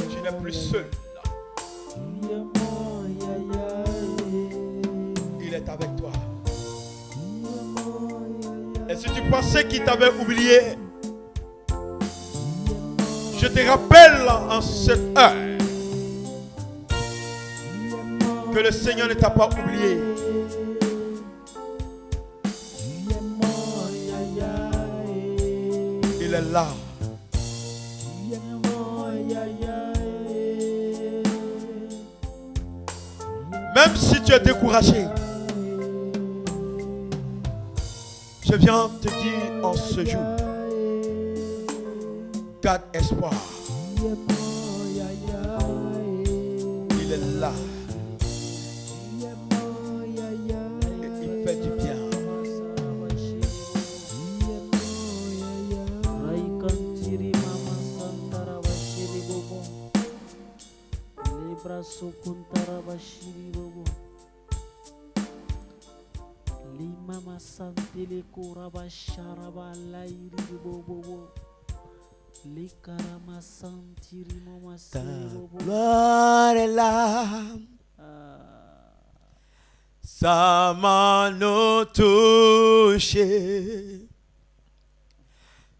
tu n'es plus seul. Il est avec toi. Et si tu pensais qu'il t'avait oublié, je te rappelle en cette heure que le Seigneur ne t'a pas oublié. Il est là. Même si tu es découragé, je viens te dire en ce jour, garde espoir. Il est là. Et il fait du bien. Ta gloire est là. Sa main nous touche.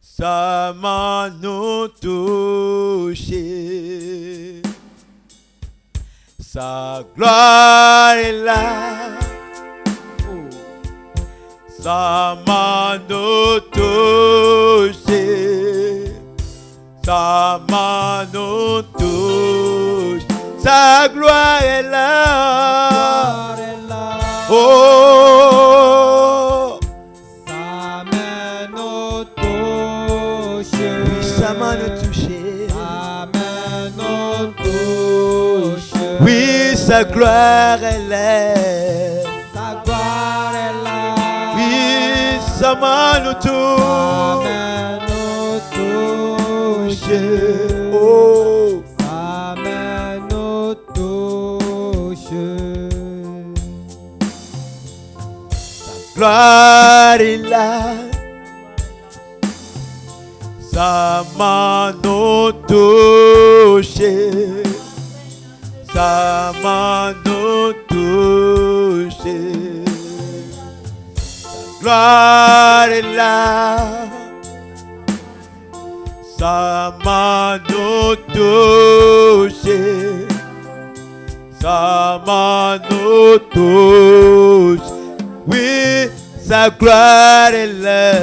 Sa main nous touche. Sa gloire est là. Sa main nous touche. Sa main nous touche. Sa gloire est là. Oh, Sa main nous touche. oui, sa main nous touche. Sa main nous touche. Oui, sa gloire est là. Sa gloire est là. Oui, sa main nous Sa touche. main nous touche. Oh, Sa main nous touche. gloire est là. Sa main nous touche. Sa main nous touche. Sa gloire est là. Sa main nous touche. Sa main nous touche. Oui, sa gloire est là.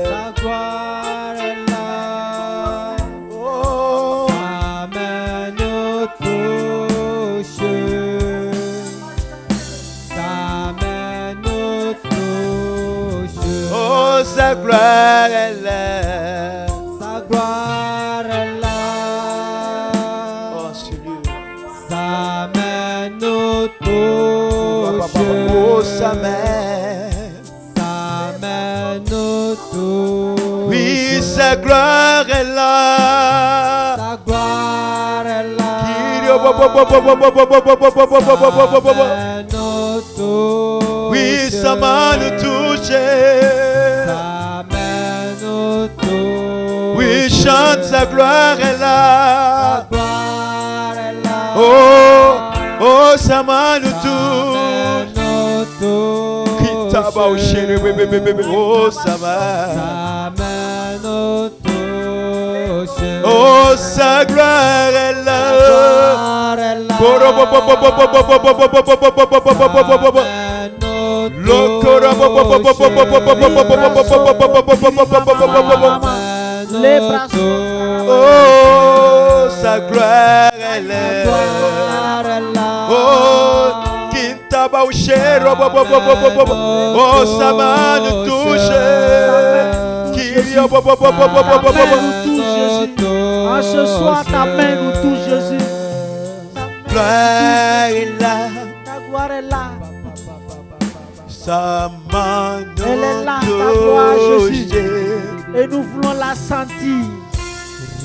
Sa gloire est là. Oh, Sa main nous touche. Sa main nous touche. oh, sa gloire est là. Sa gloire est là. Oh, Seigneur. Sa main nous touche. Oh, sa main. Sa main nous touche. Oui, sa gloire est là. Sa gloire est là. Oui, sa main nous touche. Sa main nous touche. Oui, chante, sa gloire est Sa là. gloire est là. Oh, oh, sa main nous Sa touche. main nous touche. Kitaba au chéri, bébé, bébé, oh, sa main. Sa main nous touche. Oh, sa gloire est là. Sa gloire est là. Sa main nous Les bras touche. Oh, sa gloire est Sa là. gloire est là. Oh, Kintaba au chéri, oh, sa main nous touche. En ce soir, ta main nous touche, Jésus. Gloire est là. Ta gloire est là. Sa main Elle est là, nous ta gloire, Jésus. touche. Et nous voulons la sentir.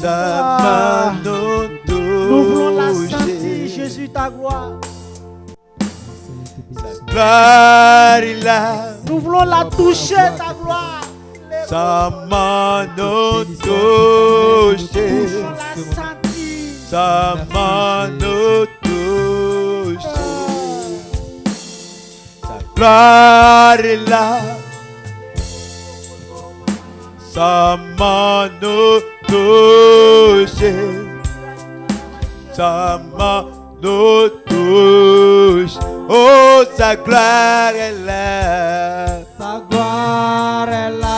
Sa main nous Nous voulons la touche. sentir, Jésus, ta gloire. Gloire est là. Nous voulons la toucher, ta gloire. Sa main nous Nous touche. voulons la sentir. Sa main nous touche. Sa gloire est là. Sa main nous touche. Sa main nous touche. Oh, sa gloire est là. Sa gloire est là.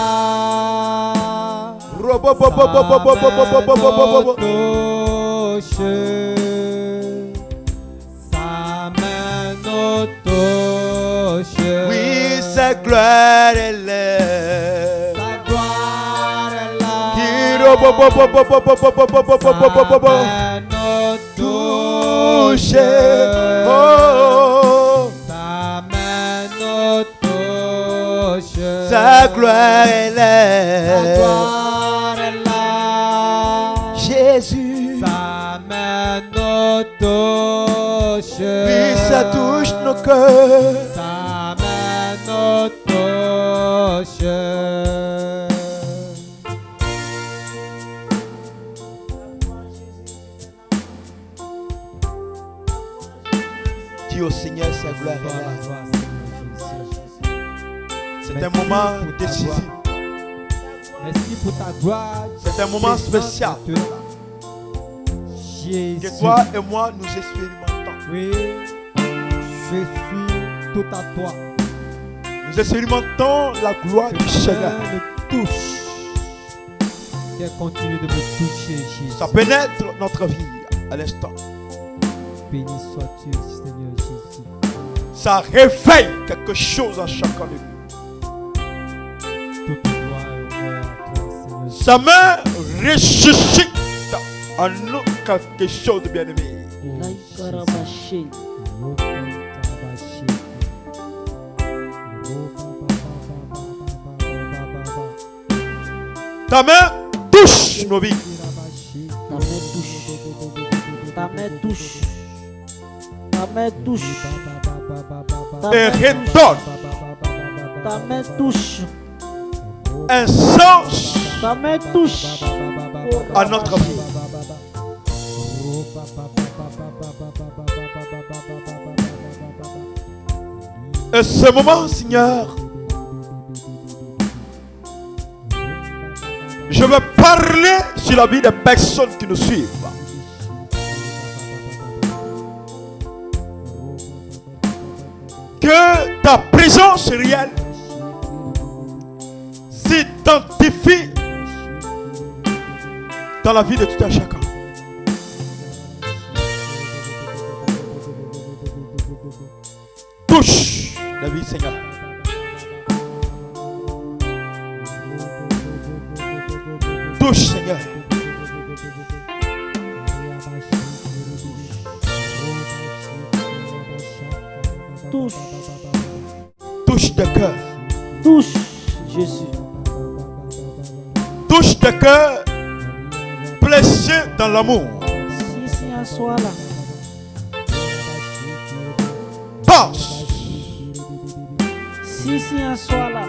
Sa main nous touche. Oui, sa gloire est là. Sa gloire est là. Sa main nous touche. Oh, Sa main nous touche. sa gloire est Sa là. gloire est là. Jésus, Sa main nous touche. oui, ça touche nos cœurs. Sa main nous touche. Dis au Seigneur, sa gloire est là. Gloire, C'est Merci un moment pour ta décisif. gloire. Merci pour ta gloire. C'est un moment spécial Jésus. que toi et moi nous expérimentons. Oui, je suis tout à toi. Nous expérimentons la gloire du Seigneur. Me touche. Qu'elle continue de me toucher, Jésus. Ça pénètre notre vie à l'instant. Béni sois-tu, Seigneur Jésus. Ça réveille quelque chose en chacun de nous. Toute gloire et honneur à toi, Seigneur. Sa main ressuscite en nous quelque chose de bien-aimé. Laïkarabaché. Ta main touche nos vies. Ta main touche. Ta main touche. Ta Et main touche. redonne Ta main touche. un sens Ta main touche. à notre vie. Et ce moment, Seigneur, je veux parler sur la vie des personnes qui nous suivent. Que ta présence présence réelle s'identifie dans la vie de tout un chacun. Touche la vie, Seigneur. Touche, Seigneur. Touche. Touche de cœur. Touche, Jésus. Touche de cœur. Blessé dans l'amour. Si, si, assois là. Passe. Si, si, assois là.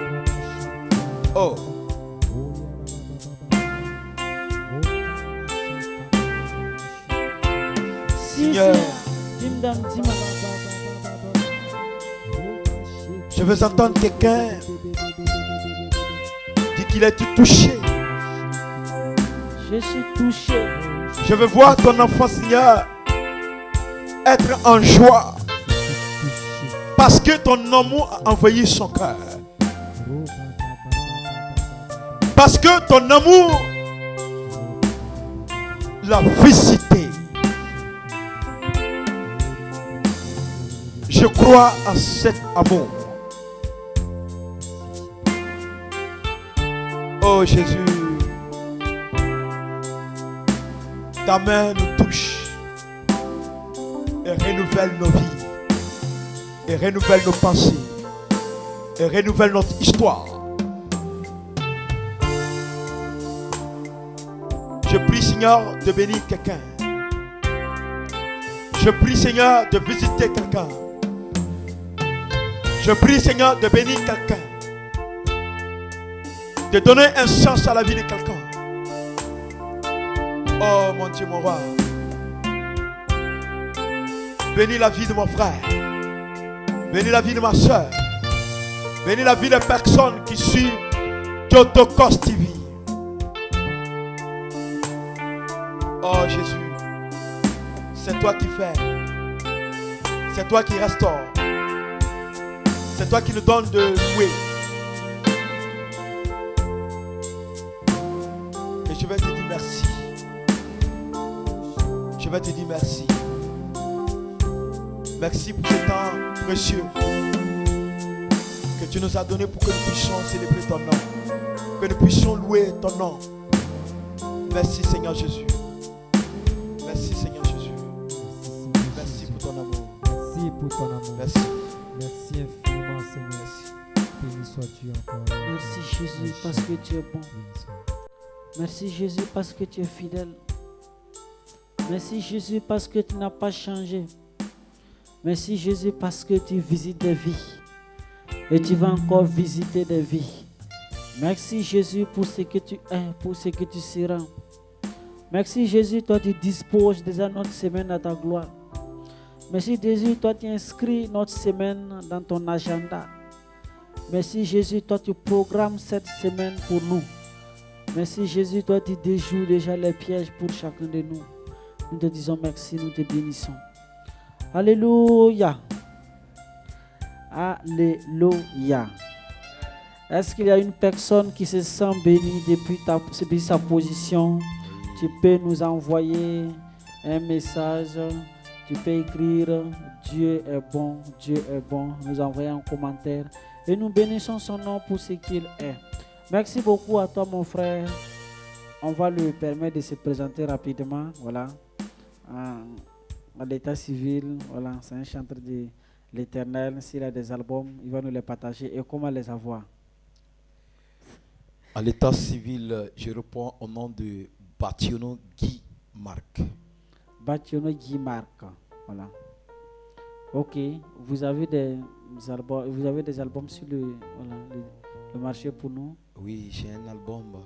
Oh. Si, Seigneur. si. Dimdam, dimdam. Je veux entendre quelqu'un dire qu'il a été touché. Je suis touché. Je veux voir ton enfant, Seigneur, être en joie. Parce que ton amour a envahi son cœur. Parce que ton amour l'a visité. Je crois à cet amour. Oh Jésus, ta main nous touche et renouvelle nos vies, et renouvelle nos pensées, et renouvelle notre histoire. Je prie, Seigneur, de bénir quelqu'un. Je prie, Seigneur, de visiter quelqu'un. Je prie, Seigneur, de bénir quelqu'un. De donner un sens à la vie de quelqu'un. Oh mon Dieu, mon roi. Bénis la vie de mon frère. Bénis la vie de ma soeur. Bénis la vie des personnes qui suivent Theotokos TV. Oh Jésus, c'est toi qui fais. C'est toi qui restaure. C'est toi qui nous donne de louer. Et je vais te dire merci. Je vais te dire merci. Merci pour ce temps précieux que tu nous as donné pour que nous puissions célébrer ton nom. Que nous puissions louer ton nom. Merci Seigneur Jésus. Merci Seigneur Jésus. Merci pour ton amour. Merci pour ton amour. Merci. Merci infiniment, Seigneur. Béni sois-tu encore. Merci Jésus parce que tu es bon. Béni sois. Merci Jésus parce que tu es fidèle. Merci Jésus parce que tu n'as pas changé. Merci Jésus parce que tu visites des vies. Et tu vas encore visiter des vies. Merci Jésus pour ce que tu es, pour ce que tu seras. Merci Jésus, toi tu disposes déjà notre semaine à ta gloire. Merci Jésus, toi tu inscris notre semaine dans ton agenda. Merci Jésus, toi tu programmes cette semaine pour nous. Merci Jésus, toi tu déjoues déjà les pièges pour chacun de nous. Nous te disons merci, nous te bénissons. Alléluia. Alléluia. Est-ce qu'il y a une personne qui se sent bénie depuis sa position? Tu peux nous envoyer un message. Tu peux écrire Dieu est bon, Dieu est bon. Nous envoyer un commentaire. Et nous bénissons son nom pour ce qu'il est. Merci beaucoup à toi mon frère. On va lui permettre de se présenter rapidement. Voilà. À l'état civil, voilà, c'est un chanteur de l'Éternel. S'il a des albums, il va nous les partager. Et comment les avoir? À l'état civil, je réponds au nom de Bationo Guy Marc. Bationo Guy Marc, voilà. Ok, vous avez des albums sur le marché pour nous? Oui, j'ai un album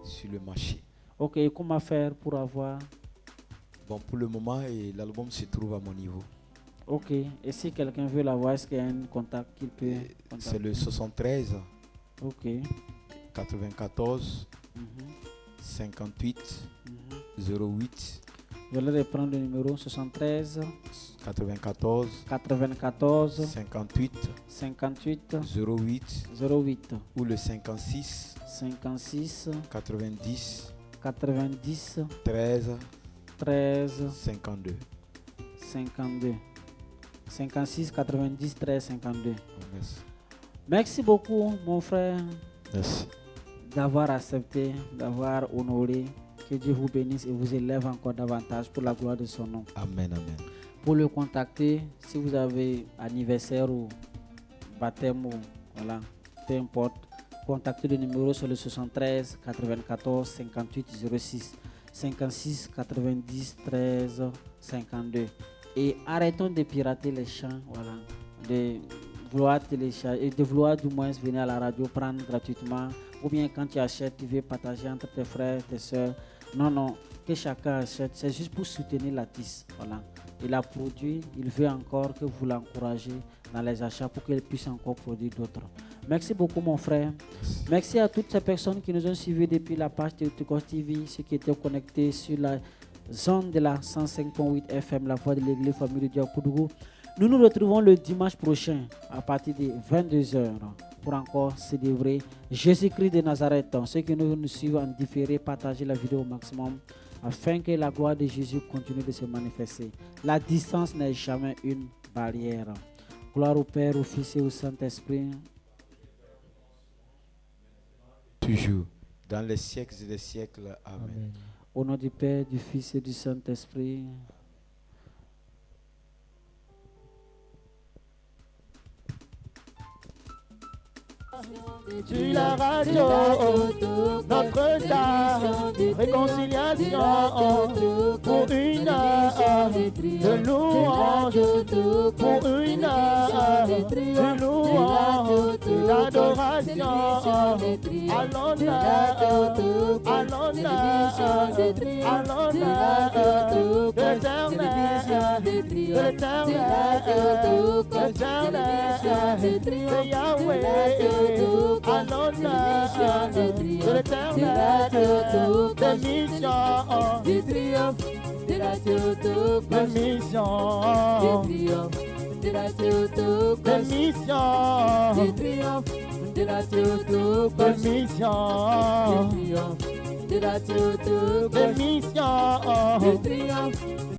sur le marché. Ok, comment faire pour avoir? Bon, pour le moment, l'album se trouve à mon niveau. Ok, et si quelqu'un veut l'avoir, est-ce qu'il y a un contact qu'il peut contacter? C'est le 73 ok. 94 58 08. Je vais reprendre le numéro 73 94 94 58 58 08 08 ou le 56 56 90 90 13 13 52. 52 56 90 13 52. Merci. Merci beaucoup mon frère Merci. d'avoir accepté, d'avoir honoré. Que Dieu vous bénisse et vous élève encore davantage pour la gloire de son nom. Amen, amen. Pour le contacter, si vous avez anniversaire ou baptême, ou, voilà, peu importe, contactez le numéro sur le 73 94 58 06 56 90 13 52. Et arrêtons de pirater les chants, voilà, de vouloir télécharger, de vouloir du moins venir à la radio prendre gratuitement, ou bien quand tu achètes, tu veux partager entre tes frères, tes soeurs. Non, non, que chacun achète, c'est juste pour soutenir l'artiste, voilà. Il a produit, il veut encore que vous l'encouragez dans les achats pour qu'il puisse encore produire d'autres. Merci beaucoup mon frère. Merci à toutes ces personnes qui nous ont suivis depuis la page de Tuko TV, ceux qui étaient connectés sur la zone de la 105.8 FM, la voix de l'église famille de Dieu Koudougou. Nous nous retrouvons le dimanche prochain à partir de 22h pour encore célébrer Jésus-Christ de Nazareth. Ceux qui nous suivent en différé, partagez la vidéo au maximum afin que la gloire de Jésus continue de se manifester. La distance n'est jamais une barrière. Gloire au Père, au Fils et au Saint-Esprit. Toujours, dans les siècles et les siècles. Amen. Au nom du Père, du Fils et du Saint-Esprit. Sur la radio, Notre-Dame, réconciliation pour une heure de louange, pour une heure de louange, d'adoration, à l'honneur, à l'honneur, à l'honneur, l'éternel, de Yahweh. À l'honneur de l'éternel, de mission, de triomphe, de la théotokos, de mission, de triomphe, de la théotokos, de mission, de triomphe, de la théotokos, de mission, de triomphe, de la théotokos, de mission, de triomphe.